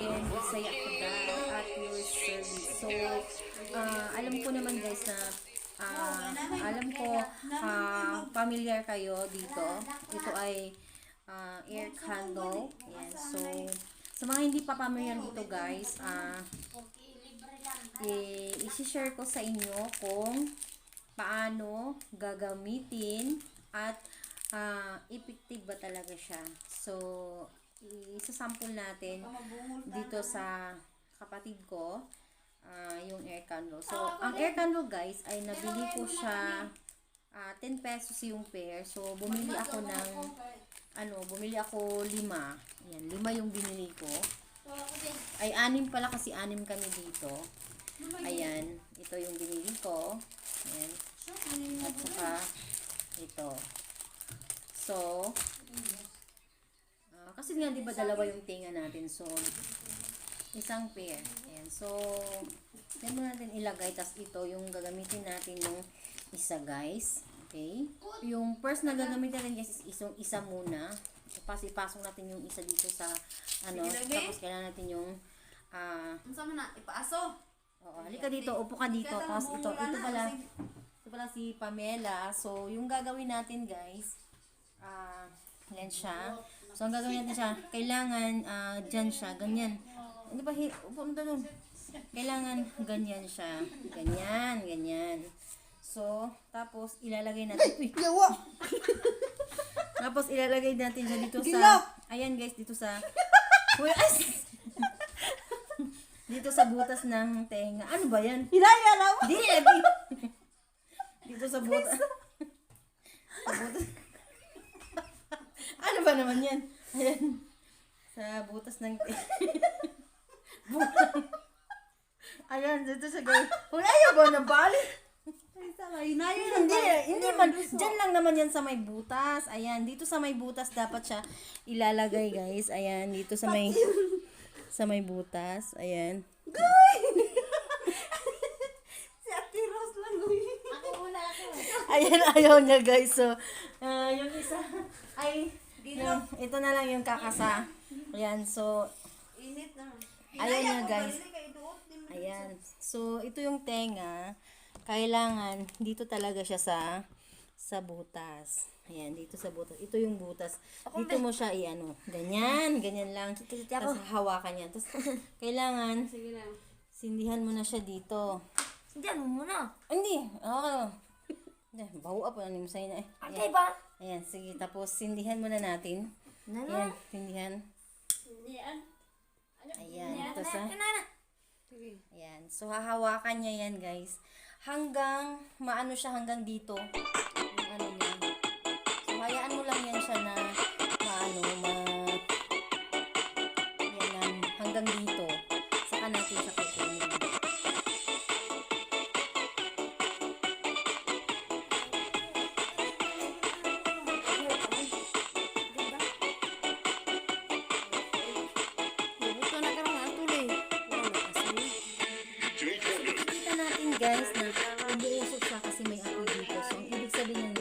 again, Bisaya at your service. So, alam ko naman guys na alam ko familiar kayo dito. Ito ay air candle. Ayan. So, sa mga hindi pa familiar dito guys, i-share ko sa inyo kung paano gagamitin at effective ba talaga siya. So, isasample natin dito sa kapatid ko yung air candle. So, ang air candle guys ay nabili ko siya 10 pesos yung pair. So, bumili ako ng bumili ako 5. Ayan, 5 yung binili ko. Ay 6 pala kasi 6 kami dito. Ayan, ito yung binili ko. Ayan. At saka ito. So, kasi nga di ba dalawa yung tinga natin. So, isang pair. Ayan. So, yan mo natin ilagay. Tapos ito yung gagamitin natin yung isa guys. Okay? Yung first na gagamitin natin guys is isa muna. Tapos ipasok natin yung isa dito sa tapos kailangan natin yung sama na ipaaso. Oo, halika dito, upo ka dito. Tapos ito pala si Pamela. So, yung gagawin natin guys, yan siya. So, ang gagawin natin siya, kailangan dyan siya, ganyan. Hindi ba, upo mo doon. Kailangan ganyan siya. Ganyan, ganyan. So, tapos ilalagay natin. Uy, yawa! Tapos ilalagay natin siya dito sa, ayan guys, dito sa, dito sa butas ng tenga. Ano ba yan? Hinaya na mo? Di, dito sa butas. Sa butas. Ano ba naman yan? Ayan. Sa butas ng ayan, dito sa gawin. Kung ayaw ba na balik? Hindi man. Diyan lang naman yan sa may butas. Ayan, dito sa may butas dapat siya ilalagay guys. Ayan, dito sa may butas. Ayan. Si Ate Rose lang. Ako muna ako. Ayan, ayaw niya guys. So, yung isa ay ito na lang yung kakasa. Ayan, so init na. ayaw niya guys. Ayan. So, ito yung tenga. Kailangan, dito talaga siya sa butas. Ayan, dito sa butas. Ito yung butas. Dito mo siya ganyan, ganyan lang. Tapos hawakan niya. Tapos, kailangan, sindihan mo na siya dito. Sindihan mo muna. Hindi, okay. Bawa pa lang yung sa'yo na eh. Okay ba? Ayan, sige. Tapos, sindihan muna natin. Ayan, sindihan. Ayan, ito sa... Ayan. So, hahawakan niya yan, guys. Hanggang, maano siya hanggang dito. Yung ano niya. So, hayaan mo lang yan siya na, yan, hanggang dito. Saka natin siya kukunin. Guys, na umuusok siya kasi may apoy dito. So, ang ibig sabihin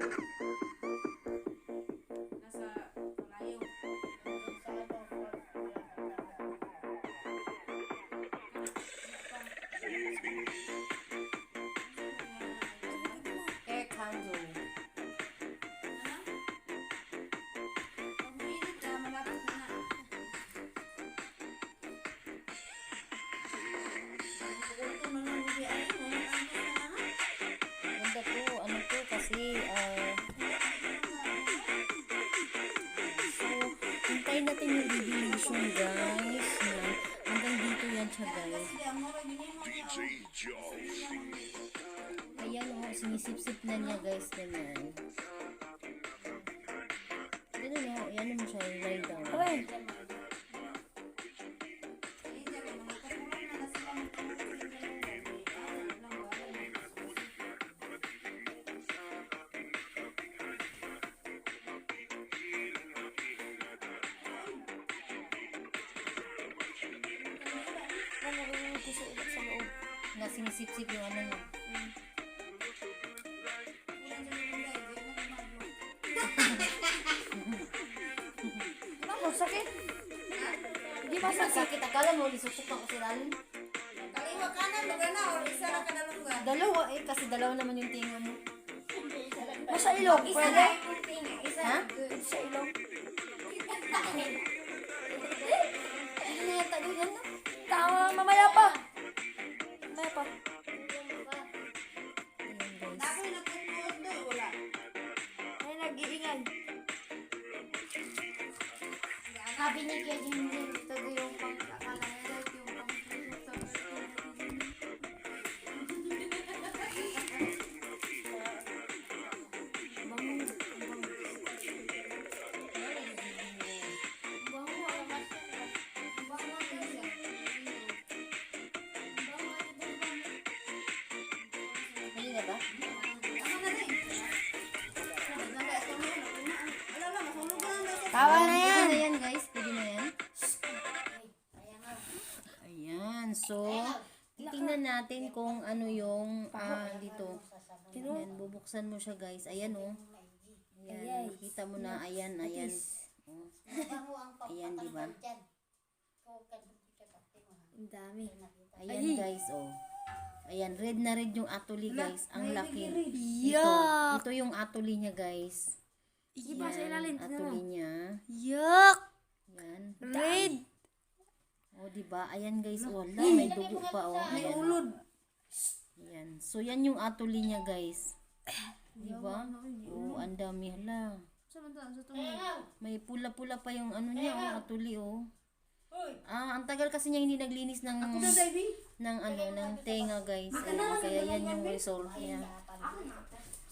malayo. Air candle. Pag mainit ka, malapit na na. Ito na lang hindi ay mo. Ganda to. Ano to kasi, so, hintayin natin yung revelation, guys. Yan. Hanggang dito yan siya, guys. Ayan, oh, sinisip-sip na niya, guys. Ganyan. Ganun, oh. Ayan mo siya, lie down. Aray! Ano rin ko sa loob? Nga sinisip-sip yung ano niya. Ano, sakit? Hindi ba sakit? Sakit, akala mo, isusok ako si Lalin. Kaliwa kanan, lugar na, or isa lang ka na lugar. Dalawa, eh, kasi dalawa naman yung tinga mo. Nasa ilong, Isa pwede? lang yung tinga, isa Ha? good. Sa ilong. Ano na yata doon yan, no? Tama, mamaya pa. Mamaya pa. Ayan, guys. Ako'y nagtutuot doon, wala. Ay, nag-iingay. Sabi ni Kuya Jingjing, ito yung pang-akala yung Ayun na ba? Tawa na yan. Pwede na yan, guys. Pwede na yan. Ayan. So, titingnan natin kung ano yung dito. Ayan, bubuksan mo siya, guys. Ayan, oh. Ayan, nakita mo na. Ayan, ayan. Oh. Ayan, di ba? Ang dami. Ayan, guys, oh. Ayan, red na red yung atuli, guys. Ang laki. Yuck! Ito yung atuli niya, guys. Iba sa ilalim. Tignan mo. Atuli niya. Yuck! Ayan. Red! O, diba? Ayan, guys. Oh, wala. May dugo pa, oh. May Ayan. ulod. Ayan. So, yan yung atuli niya, guys. Diba? Oh, ang dami. Hala. May pula-pula pa yung ano niya, oh. Atuli, oh. Ang tagal kasi niya hindi naglinis ng ng tenga, guys. Ayan, kaya yan yung result niya.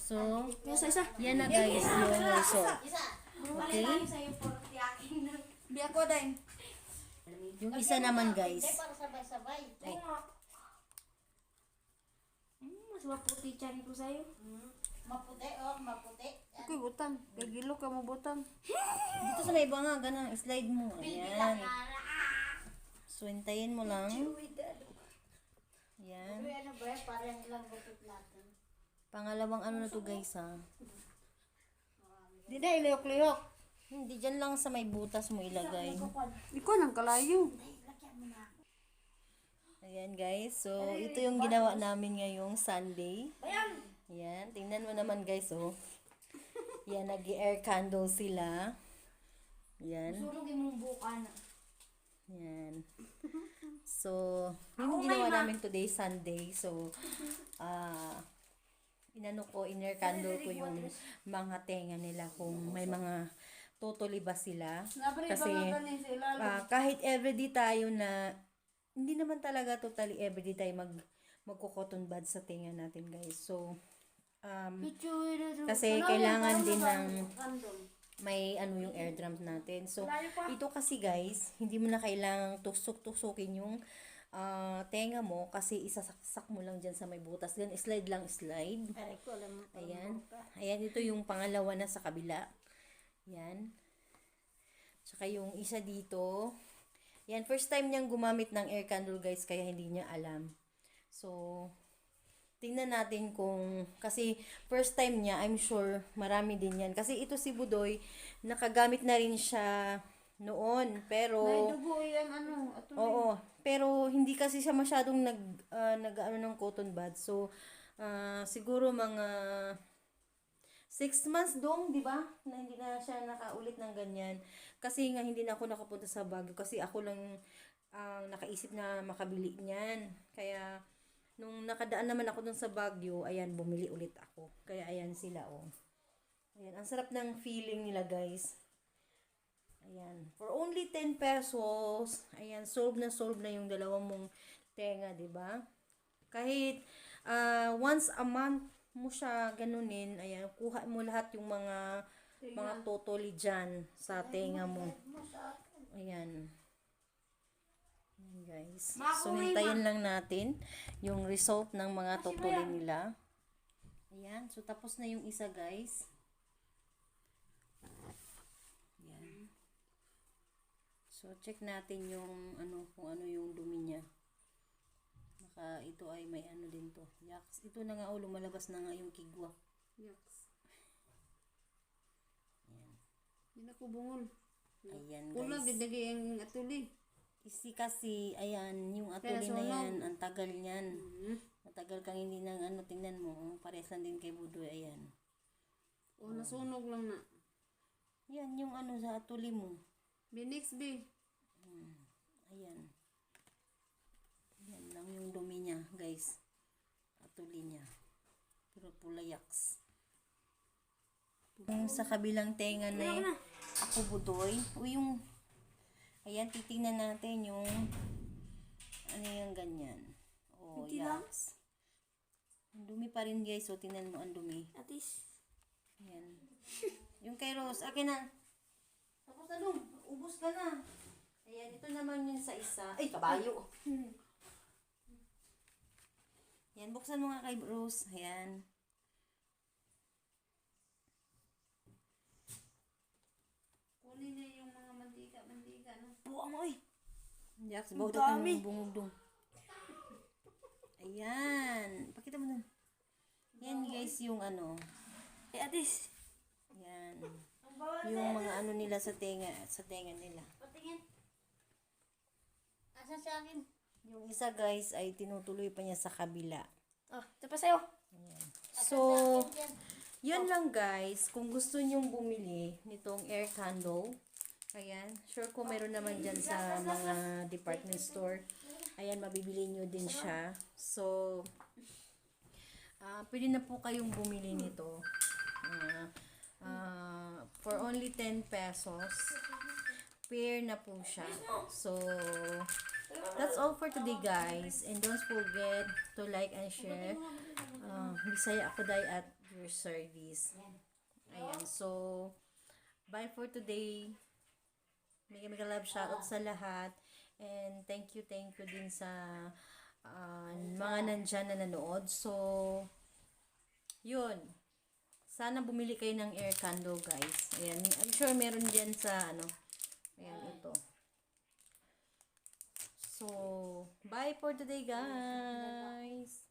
So, Isa. yan na, guys, yung result. Okay? Di ako din. Yung isa naman, guys. Ay, Mas maputi chan ko sa'yo. Maputi, oh, maputi. Ako'y butang. Gagilo ka mo butang. dito sa may banga, ganang slide mo. Ayan. So, hintayin mo lang. Yan. Ano ba, parang lang bukit natin. Pangalawang ano na to, guys, ha. Di na, iliyok-liyok. Hindi, dyan lang sa may butas mo ilagay. Ikaw nang kalayo. Ayan, guys. So, ito yung ginawa namin ngayong Sunday. Ayan. Tingnan mo naman, guys, oh. Yan, nag-air candle sila. Ayan. Surugin mong buka na. Yan. So, yun yung ginawa namin today, Sunday. So, inano ko, in-air candle ko yung mga tenga nila kung may mga totally ba sila. Kasi, kahit everyday tayo na, hindi naman talaga totally everyday tayo magko-cotton bud sa tenga natin, guys. So, kasi kailangan din ng may ano yung air drums natin. So, ito kasi, guys, hindi mo na kailangang tusok-tusukin yung tenga mo kasi isasaksak mo lang dyan sa may butas. Gan, slide lang, slide. Ayan. Ayan, ito yung pangalawa na sa kabila. Ayan. Tsaka yung isa dito. Ayan, first time niyang gumamit ng air candle, guys, kaya hindi niya alam. So, tingnan natin kung, kasi first time niya, I'm sure marami din yan. Kasi ito si Budoy, nakagamit na rin siya noon, pero May dugo yan, ato oo, pero hindi kasi siya masyadong nag ng cotton bud. So, siguro mga 6 months dong, di ba? Na hindi na siya nakaulit ng ganyan. Kasi nga hindi na ako nakapunta sa Baguio kasi ako lang ang nakaisip na makabili niyan. Kaya nung nakadaan naman ako dun sa Baguio, ayan, bumili ulit ako. Kaya ayan sila, oh. Ayan, ang sarap ng feeling nila, guys. Ayan, for only 10 pesos, ayan, solve na yung dalawang mong tenga, di ba? Kahit once a month mo siya ganunin, ayan, kuha mo lahat yung mga totally dyan sa tenga mo. Ayan. Ayan, guys. So, hintayin lang natin yung result ng mga totally nila. Ayan, so tapos na yung isa, guys. Ayan. So, check natin yung kung ano yung dumi niya. Baka ito ay may ano din to. Yaks. Ito na nga, lumalabas na nga yung kigwa. Yaks. Ayan. Hindi ako bungol. Ayan, Pula, guys. gidagi ang atuli. Kasi, ayan, yung atuli na yan, ang tagal niyan. Matagal kang hindi nang tingnan mo. Parehas lang din kay Budoy, ayan. Nasunog lang na. Yan, yung sa atuli mo. Binix, B. Ayan. Yan lang yung dumi niya, guys. Atuli niya. Pero pula yaks. Yung sa kabilang tenga na ako Budoy. O yung, ayan, titingnan natin yung, yung ganyan. O, yaks. Ang dumi pa rin, guys. So, tingnan mo, ang dumi. Atis. Ayan. Yung kay Rose, akin na. Tapos na dun, ubos ka na. Ayan, ito naman yung sa isa. Ay, kabayo. Ayan, buksan mo nga kay Rose. Ayan. Kunin niya yung mga mantika, no? Buwa mo eh. Jax, bawdo ka ng bungog dun. Ayan. Pakita mo dun. Yan, guys, yung Atis. Yan. Yung mga nila sa tenga nila. Patingin. Asan sa akin? Yung isa, guys, ay tinutuloy pa niya sa kabila. Oh, ito pa sa'yo. Ayan. So, yun lang, guys. Kung gusto nyong bumili nitong air candle, ayan, sure ko meron naman dyan sa mga department store. Ayan, mabibili nyo din siya. So, pwede na po kayong bumili nito. For only 10 pesos, pair na po siya. So, that's all for today, guys. And don't forget to like and share. Bisaya ako at your service. Ayan. So, bye for today. Mega love shoutout sa lahat. And thank you din sa mga nandyan na nanood. So, yun. Sana bumili kayo ng air candle, guys. Ayan. I'm sure meron dyan sa ayan, ito. So, bye for today, guys.